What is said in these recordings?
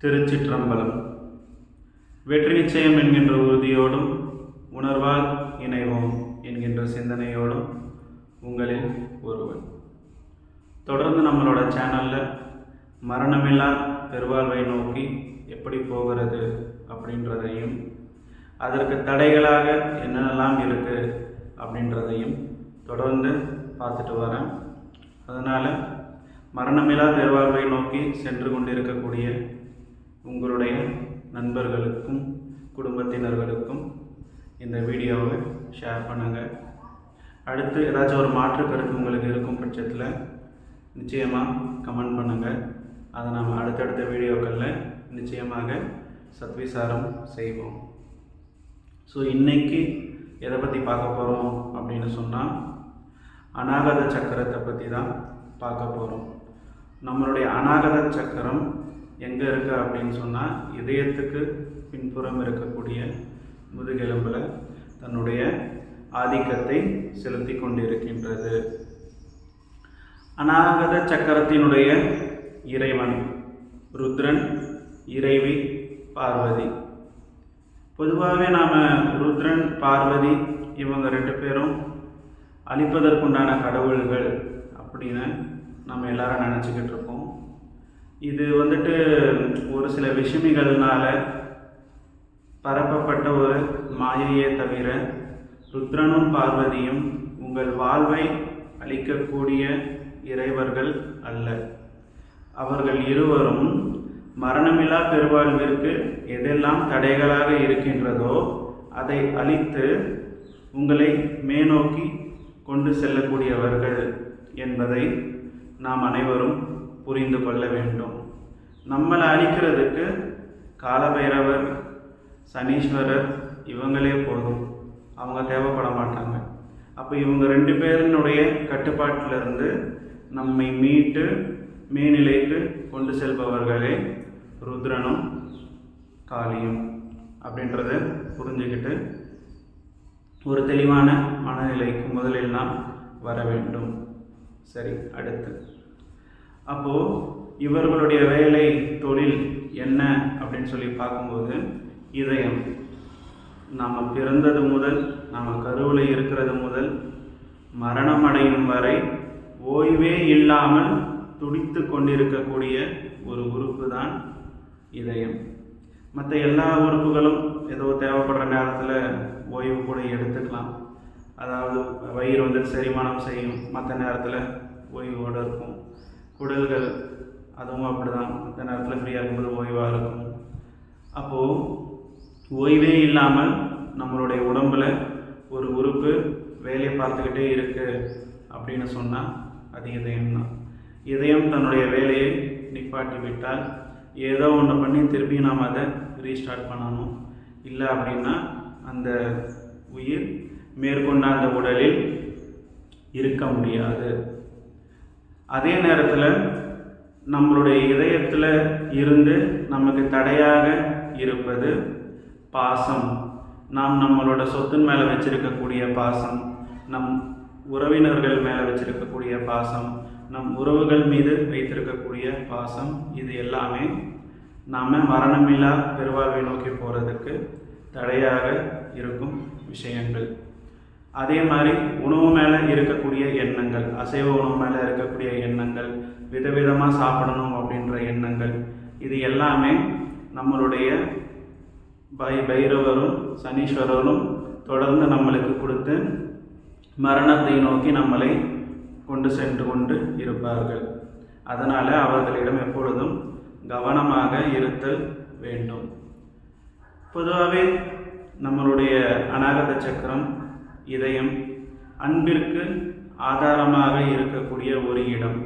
திருச்சிற்றம்பலம். வெற்றி நிச்சயம் என்கின்ற உறுதியோடும் உணர்வால் இணைவோம் என்கின்ற சிந்தனையோடும் உங்களில் ஒருவன். தொடர்ந்து நம்மளோட சேனலில் மரணமில்லா பெருவாழ்வை நோக்கி எப்படி போகிறது அப்படின்றதையும், அதற்கு தடைகளாக என்னென்னலாம் இருக்குது அப்படின்றதையும் தொடர்ந்து பார்த்துட்டு வரேன். அதனால் மரணமில்லா பெருவாழ்வை நோக்கி சென்று கொண்டிருக்கக்கூடிய உங்களுடைய நண்பர்களுக்கும் குடும்பத்தினர்களுக்கும் இந்த வீடியோவை ஷேர் பண்ணுங்கள். அடுத்து ஏதாச்சும் ஒரு மாற்று கருத்து உங்களுக்கு இருக்கும் பட்சத்தில் நிச்சயமாக கமெண்ட் பண்ணுங்கள். அதை நாம் அடுத்தடுத்த வீடியோக்களில் நிச்சயமாக சத்விசாரம் செய்வோம். ஸோ இன்றைக்கி எதை பற்றி பார்க்க போகிறோம் அப்படின்னு சொன்னால், அநாகத சக்கரத்தை பற்றி தான் பார்க்க போகிறோம். நம்மளுடைய அநாகத சக்கரம் எங்கே இருக்குது அப்படின்னு சொன்னால், இதயத்துக்கு பின்புறம் இருக்கக்கூடிய முதுகெலும்பில் தன்னுடைய ஆதிக்கத்தை செலுத்தி கொண்டிருக்கின்றது. அநாகத சக்கரத்தினுடைய இறைவன் ருத்ரன், இறைவி பார்வதி. பொதுவாகவே நாம் ருத்ரன் பார்வதி இவங்க ரெண்டு பேரும் அழிப்பதற்குண்டான கடவுள்கள் அப்படின்னு நம்ம எல்லாரும் நினச்சிக்கிட்டு இருக்கோம். இது ஒரு சில விஷமிகள்னால பரப்பப்பட்ட ஒரு மாயையே தவிர, ருத்ரனும் பார்வதியும் உங்கள் வாழ்வை அளிக்கக்கூடிய இறைவர்கள் அல்ல. அவர்கள் இருவரும் மரணமில்லா பெருவாழ்விற்கு எதெல்லாம் தடைகளாக இருக்கின்றதோ அதை அழித்து உங்களை மேநோக்கி கொண்டு செல்லக்கூடியவர்கள் என்பதை நாம் அனைவரும் புரிந்து கொள்ள வேண்டும். நம்மளை அழிக்கிறதுக்கு காலபைரவர், சனீஸ்வரர் இவங்களே போதும், அவங்க தேவைப்பட மாட்டாங்க. அப்போ இவங்க ரெண்டு பேரினுடைய கட்டுப்பாட்டிலிருந்து நம்மை மீட்டு மேல்நிலைக்கு கொண்டு செல்பவர்களே ருத்ரனும் காளியும் அப்படின்றத புரிஞ்சுக்கிட்டு ஒரு தெளிவான மனநிலைக்கு முதலில் நாம் வர வேண்டும். சரி, அடுத்து அப்போது இவர்களுடைய வேலை தொழில் என்ன அப்படின்னு சொல்லி பார்க்கும்போது, இதயம். நாம் பிறந்தது முதல், நாம் கருவில் இருக்கிறது முதல் மரணம் அடையும் வரை ஓய்வே இல்லாமல் துடித்து கொண்டிருக்கக்கூடிய ஒரு உறுப்பு தான் இதயம். மற்ற எல்லா உறுப்புகளும் ஏதோ தேவைப்படுற நேரத்தில் ஓய்வு கூட எடுத்துக்கலாம். அதாவது வயிறு செரிமானம் செய்யும், மற்ற நேரத்தில் ஓய்வோடு இருக்கும். குடல்கள் அதுவும் அப்படி தான், மற்ற நேரத்தில் ஃப்ரீயாக இருக்கும்போது ஓய்வாக இருக்கும். அப்போது ஓய்வே இல்லாமல் நம்மளுடைய உடம்பில் ஒரு உறுப்பு வேலையை பார்த்துக்கிட்டே இருக்குது அப்படின்னு சொன்னால் அது இதயம்தான். இதயம் தன்னுடைய வேலையை நிப்பாட்டி விட்டால் ஏதோ ஒன்று பண்ணி திருப்பி நாம் அதை ரீஸ்டார்ட் பண்ணணும். இல்லை அப்படின்னா அந்த உயிர் மேற்கொண்ட அந்த உடலில் இருக்க முடியாது. அதே நேரத்தில் நம்மளுடைய இதயத்தில் இருந்து நமக்கு தடையாக இருப்பது பாசம். நாம் நம்மளோட சொத்தின் மேலே வச்சிருக்கக்கூடிய பாசம், நம் உறவினர்கள் மேலே வச்சிருக்கக்கூடிய பாசம், நம் உறவுகள் மீது வைத்திருக்கக்கூடிய பாசம், இது எல்லாமே நாம் மரணமில்லா பெருவாழ்வை நோக்கி போகிறதுக்கு தடையாக இருக்கும் விஷயங்கள். அதே மாதிரி உணவு மேலே இருக்கக்கூடிய எண்ணங்கள், அசைவ உணவு மேலே இருக்கக்கூடிய எண்ணங்கள், விதவிதமாக சாப்பிடணும் அப்படின்ற எண்ணங்கள், இது எல்லாமே நம்மளுடைய பைரவரும் சனீஸ்வரரும் தொடர்ந்து நம்மளுக்கு கொடுத்து மரணத்தை நோக்கி நம்மளை கொண்டு சென்று கொண்டு இருப்பார்கள். அதனால் அவர்களிடம் எப்பொழுதும் கவனமாக இருத்தல் வேண்டும். பொதுவாகவே நம்மளுடைய அநாகத சக்கரம், இதயம் அன்பிற்கு ஆதாரமாக இருக்கக்கூடிய ஒரு இடம்.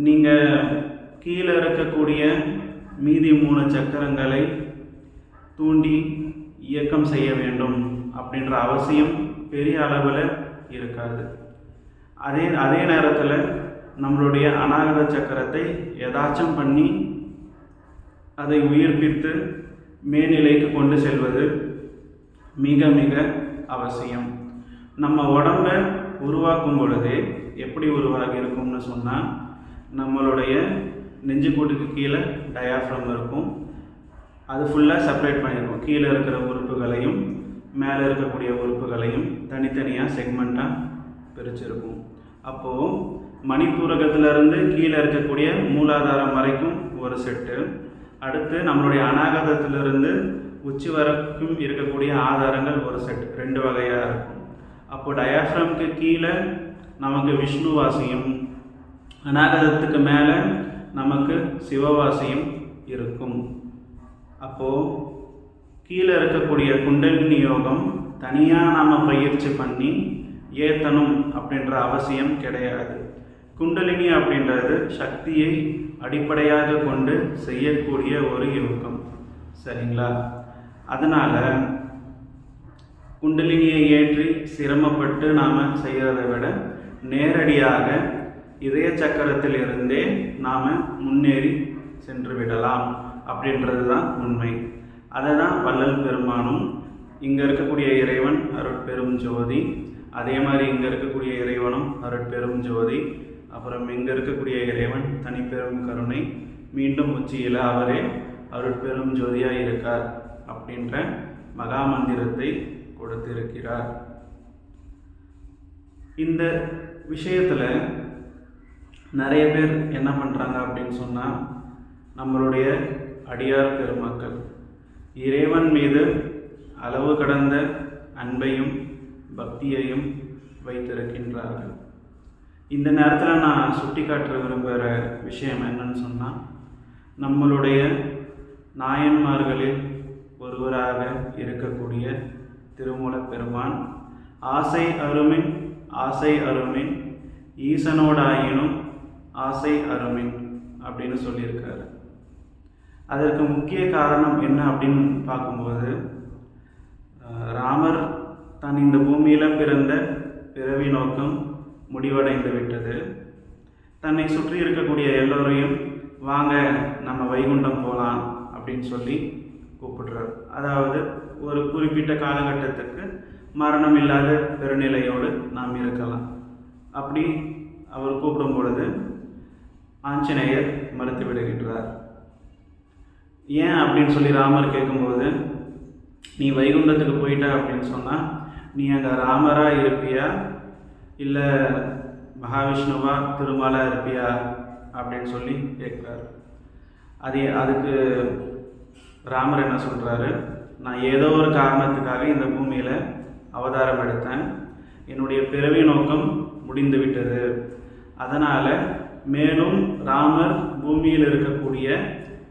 நீங்கள் கீழே இருக்கக்கூடிய மீதி 3 சக்கரங்களை தூண்டி இயக்கம் செய்ய வேண்டும் அப்படின்ற அவசியம் பெரிய அளவில் இருக்காது. அதே நேரத்தில் நம்மளுடைய அநாகத சக்கரத்தை ஏதாச்சும் பண்ணி அதை உயிர்ப்பித்து மேல்நிலைக்கு கொண்டு செல்வது மிக மிக அவசியம். நம்ம உடம்பை உருவாக்கும் பொழுதே எப்படி உருவாகி இருக்கும்னு சொன்னால், நம்மளுடைய நெஞ்சுக்கூட்டுக்கு கீழே டயாஃப்ரம் இருக்கும். அது ஃபுல்லாக செப்பரேட் பண்ணியிருக்கும். கீழே இருக்கிற உறுப்புகளையும் மேலே இருக்கக்கூடிய உறுப்புகளையும் தனித்தனியாக செக்மெண்ட்டாக பிரிச்சிருக்கும். அப்போது மணிப்பூரகத்திலிருந்து கீழே இருக்கக்கூடிய மூலாதாரம் வரைக்கும் ஒரு செட்டு, அடுத்து நம்மளுடைய அநாகதத்திலிருந்து உச்சி வரைக்கும் இருக்கக்கூடிய ஆதாரங்கள் ஒரு செட், 2 வகையாக இருக்கும். அப்போது டயாஃப்ரம்க்கு கீழே நமக்கு விஷ்ணுவாசியும், அநாகதத்துக்கு மேலே நமக்கு சிவவாசியும் இருக்கும். அப்போது கீழே இருக்கக்கூடிய குண்டலினி யோகம் தனியாக நாம் பயிற்சி பண்ணி ஏற்றணும் அப்படின்ற அவசியம் கிடையாது. குண்டலினி அப்படின்றது சக்தியை அடிப்படையாக கொண்டு செய்யக்கூடிய ஒரு யோகம், சரிங்களா? அதனால் குண்டலினியை ஏற்றி சிரமப்பட்டு நாம் செய்கிறத விட நேரடியாக இதய சக்கரத்தில் இருந்தே நாம் முன்னேறி சென்று விடலாம் அப்படின்றது தான் உண்மை. அதை தான் வள்ளல் பெருமானும், இங்கே இருக்கக்கூடிய இறைவன் அருட்பெரும் ஜோதி, அதே மாதிரி இங்கே இருக்கக்கூடிய இறைவனும் அருட்பெரும் ஜோதி, அப்புறம் இங்கே இருக்கக்கூடிய இறைவன் தனிப்பெரும் கருணை, மீண்டும் உச்சியில் அவரே அருட்பெரும் ஜோதியாக இருக்கார் அப்படின்ற மகா மந்திரத்தை கொடுத்திருக்கிறார். இந்த விஷயத்தில் நிறைய பேர் என்ன பண்ணுறாங்க அப்படின்னு சொன்னால், நம்மளுடைய அடியார் பெருமக்கள் இறைவன் மீது அளவு கடந்த அன்பையும் பக்தியையும் வைத்திருக்கின்றார்கள். இந்த நேரத்தில் நான் சுட்டி காட்ட விரும்புகிற விஷயம் என்னன்னு சொன்னால், நம்மளுடைய நாயன்மார்களில் ஒருவராக இருக்கக்கூடிய திருமூலப் பெருமான் ஆசை அருமின் ஆசை அருமின் ஈசனோடாயினும் ஆசை அருமின் அப்படின்னு சொல்லியிருக்காரு. அதற்கு முக்கிய காரணம் என்ன அப்படின்னு பார்க்கும்போது, ராமர் தான் இந்த பூமியில் பிறந்த பிறவி நோக்கம் முடிவடைந்து விட்டது. தன்னை சுற்றி இருக்கக்கூடிய எல்லோரையும் வாங்க நம்ம வைகுண்டம் போகலாம் அப்படின்னு சொல்லி கூப்பிடுறார். அதாவது ஒரு குறிப்பிட்ட காலகட்டத்துக்கு மரணம் இல்லாத பெருநிலையோடு நாம் இருக்கலாம். அப்படி அவர் கூப்பிடும் பொழுது ஆஞ்சநேயர் மறுத்து விடுகின்றார். ஏன் அப்படின்னு சொல்லி ராமர் கேட்கும்போது, நீ வைகுண்டத்துக்கு போயிட்ட அப்படின்னு சொன்னால் நீ அங்கே ராமராக இருப்பியா இல்லை மகாவிஷ்ணுவா திருமாலாக இருப்பியா அப்படின்னு சொல்லி கேட்குறாரு. அதுக்கு ராமர் என்ன சொல்கிறாரு, நான் ஏதோ ஒரு காரணத்துக்காக இந்த பூமியில் அவதாரம் எடுத்தேன், என்னுடைய பிறவி நோக்கம் முடிந்து விட்டது, அதனால் மேலும் ராமர் பூமியில் இருக்கக்கூடிய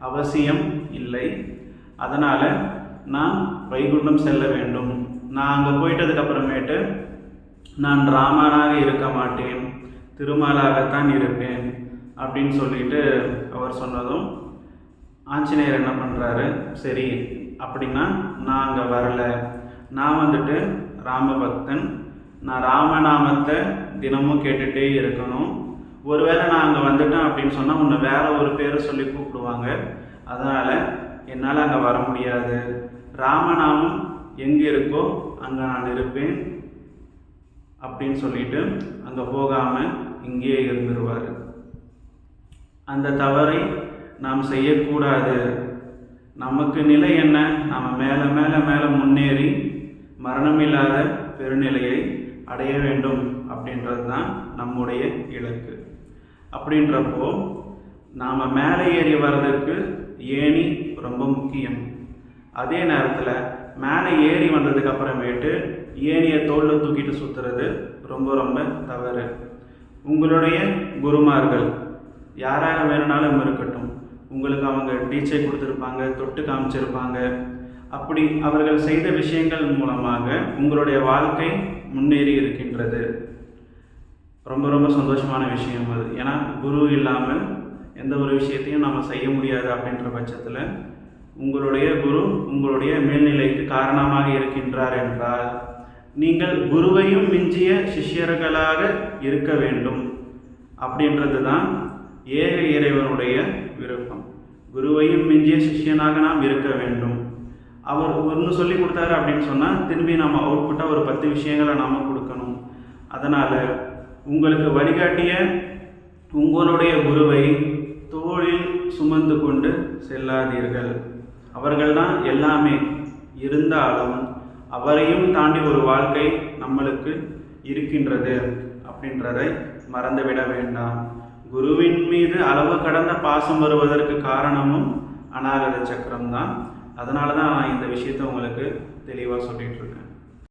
அவசியம் இல்லை, அதனால் நான் வைகுண்டம் செல்ல வேண்டும், நான் அங்கே போயிட்டதுக்கப்புறமேட்டு நான் ராமனாக இருக்க மாட்டேன், திருமாலாகத்தான் இருப்பேன் அப்படின்னு சொல்லிட்டு அவர் சொன்னதும் ஆஞ்சநேயர் என்ன பண்ணுறாரு, சரி அப்படின்னா நான் அங்கே வரலை, நான் வந்துட்டு ராமபக்தன், நான் ராமநாமத்தை தினமும் கேட்டுகிட்டே இருக்கணும், ஒருவேளை நான் அங்கே வந்துட்டேன் அப்படின்னு சொன்னால் உன்னை வேற ஒரு பேரை சொல்லி கூப்பிடுவாங்க, அதனால் என்னால் அங்கே வர முடியாது, ராமநாமம் எங்கே இருக்கோ அங்கே நான் இருப்பேன் அப்படின்னு சொல்லிட்டு அங்கே போகாமல் இங்கேயே இருந்துருவார். அந்த தவறை நாம் செய்யக்கூடாது. நமக்கு நிலை என்ன, நாம் மேலே மேலே மேலே முன்னேறி மரணமில்லாத பெருநிலையை அடைய வேண்டும் அப்படின்றது தான் நம்முடைய இலக்கு. அப்படின்றப்போ நாம் மேலே ஏறி வர்றதுக்கு ஏணி ரொம்ப முக்கியம். அதே நேரத்தில் மேலே ஏறி வந்ததுக்கு அப்புறமேட்டு ஏணியை தோளில் தூக்கிட்டு சுற்றுறது ரொம்ப ரொம்ப தவறு. உங்களுடைய குருமார்கள் யாராக வேணுனாலும் இருக்கட்டும், உங்களுக்கு அவங்க டீச்சை கொடுத்துருப்பாங்க, தொட்டு காமிச்சிருப்பாங்க, அப்படி அவர்கள் செய்த விஷயங்கள் மூலமாக உங்களுடைய வாழ்க்கை முன்னேறி இருக்கின்றது. ரொம்ப ரொம்ப சந்தோஷமான விஷயம் அது. ஏன்னா குரு இல்லாமல் எந்த ஒரு விஷயத்தையும் நம்ம செய்ய முடியாது. அப்படின்ற பட்சத்தில் உங்களுடைய குரு உங்களுடைய மேல்நிலைக்கு காரணமாக இருக்கின்றார் என்றால் நீங்கள் குருவையும் மிஞ்சிய சிஷ்யர்களாக இருக்க வேண்டும். அப்படின்றது தான் ஏக இறைவனுடைய விருப்பம். குருவையும் மிஞ்சிய சிஷ்யனாக நாம் இருக்க வேண்டும். அவர் ஒன்று சொல்லி கொடுத்தாரு அப்படின்னு சொன்னால் திரும்பி நம்ம அவுட்புட்டாக ஒரு 10 விஷயங்களை நாம் கொடுக்கணும். அதனால் உங்களுக்கு வழிகாட்டிய உங்களுடைய குருவை தோளில் சுமந்து கொண்டு செல்லாதீர்கள். அவர்கள்தான் எல்லாமே. இருந்தாலும் அவரையும் தாண்டி ஒரு வாழ்க்கை நம்மளுக்கு இருக்கின்றது அப்படின்றதை மறந்துவிட வேண்டாம். குருவின் மீது அளவு கடந்த பாசம் வருவதற்கு காரணமும் அநாகத சக்கரம் தான். அதனால தான் நான் இந்த விஷயத்தை உங்களுக்கு தெளிவாக சொல்லிட்டு இருக்கேன்.